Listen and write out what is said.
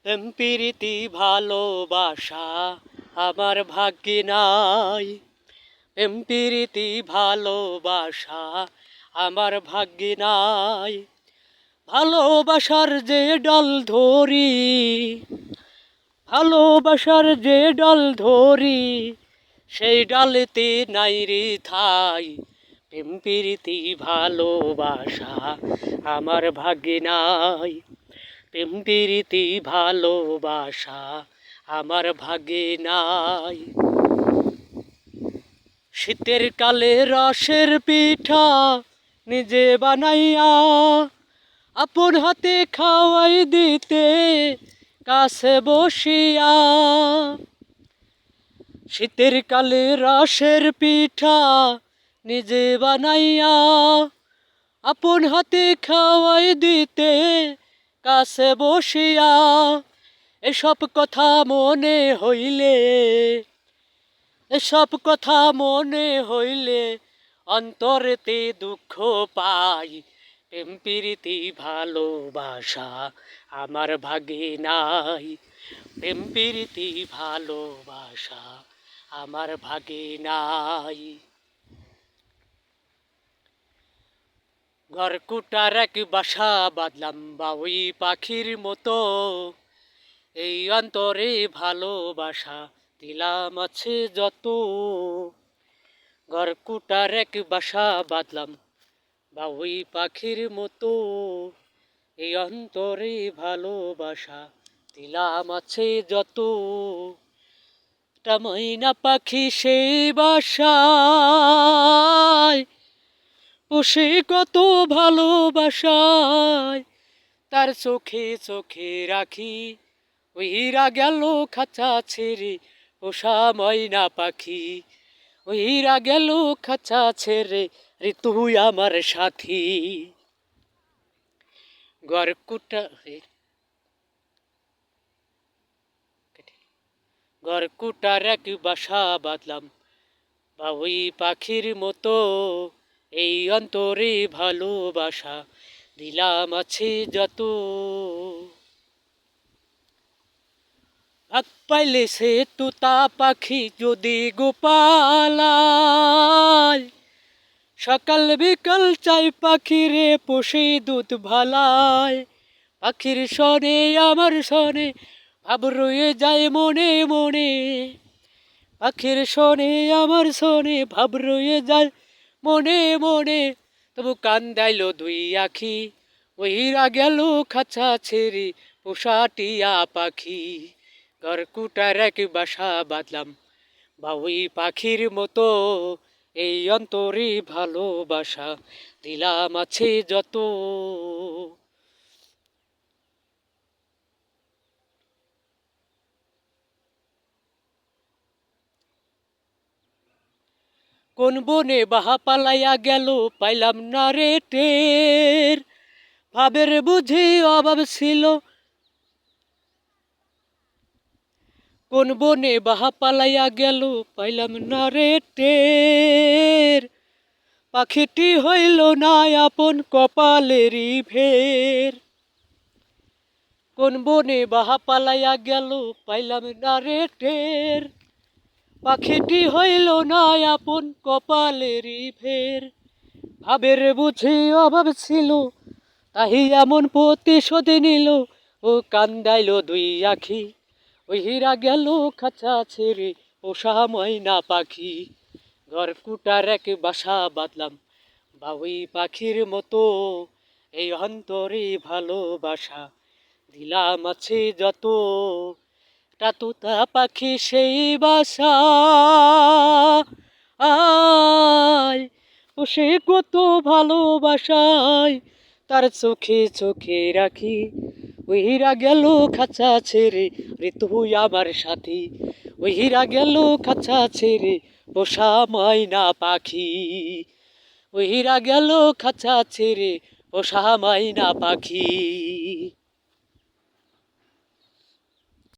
প্রীতি ভালোবাসা আমার ভাগ্যে নাই। প্রীতি ভালোবাসা আমার ভাগ্যে নাই। ভালোবাসার যে ডাল ধরি, ভালোবাসার যে ডাল ধরি, সেই ডালেতে নাই রে ঠাই। প্রীতি ভালোবাসা আমার ভাগ্যে নাই। প্রীতি ভালোবাসা আমার ভাগ্যে নাই। শীতের কালে রসের পিঠা নিজে বানাইয়া আপন হাতে খাওয়াই দিতে কাছে বসিয়া। শীতের কালে রসের পিঠা নিজে বানাইয়া আপন হাতে খাওয়াই দিতে কাছে বসিয়া। এসব কথা মনে হইলে, এসব কথা মনে হইলে অন্তরেতে দুঃখ পাই। প্রীতি ভালোবাসা আমার ভাগ্যে নাই। প্রীতি ভালোবাসা আমার ভাগ্যে নাই। ঘরকুটার এক বাসা বাঁধলাম বাবুই পাখির মতো, এই অন্তরে ভালোবাসা দিলাম আছে যত। ঘরকুটার এক বাসা বাঁধলাম বাবুই পাখির মতো, এই অন্তরে ভালোবাসা দিলাম আছে যত। একটা ময়না পাখি সেই বাসায় বসে কত ভালোবাসায়, তার চোখে চোখে রাখি ওইরা গেল খাঁচা ছেড়ে পোষা ময়না পাখি। ওইরা গেল খাঁচা ছেড়ে রে তুই আমার সাথী। ঘরকুটার এক বাসা বাঁধলাম বাবুই পাখির মতো, এই অন্তরে ভালোবাসা দিলাম আছে যত। ভাগ পাইলে সে তোতা পাখি যদি গোপালায়, সকাল বিকাল চাই পাখিরে পোষে দুধ ভালায়। পাখির সনে আমার সনে ভাব রয়ে যায় মনে মনে, পাখির সনে আমার সনে ভাব রয়ে যায় মনে মনে। তবু কান্দাইল দুই আখি ওইরা গেল খাঁচা ছেড়ে পোষা টিয়া পাখি। ঘরকুটার এক বাসা বাঁধলাম বাবুই পাখির মতো, এই অন্তরে ভালোবাসা দিলাম আছে যত। কোন বনে বাহা পালাইয়া গেল পাইলাম না রে টের, ভাবের বুঝি অভাব ছিল। কোন বনে বাহা পালাইয়া গেল পাইলাম না রে টের, পাখিটি হইল না আপন কপালেরই ভের। কোন বনে বাহা পালাইয়া গেল পাইলাম না রে টের, পাখিটি হইল না আপন কপালেরই ভের। ভাবের বুঝি অভাব ছিল তাহি এমন প্রতিশোধ নিল, ও কান্দাইল দুই আখি ওইরা গেল খাঁচা ছেড়ে পোষা ময়না পাখি। ঘরকুটার এক বাসা বাঁধলাম বাবুই পাখির মতো, এই অন্তরে ভালোবাসা দিলাম আছে যত। একটা তোতা পাখি সেই বাসা আয় বসে কত ভালোবাসায়, তার চোখে চোখে রাখি ওইরা গেল খাঁচা ছেড়ে রে তুই আমার সাথী। ওইরা গেল খাঁচা ছেড়ে পোষা ময়না পাখি। ওইরা গেল খাঁচা ছেড়ে পোষা ময়না পাখি।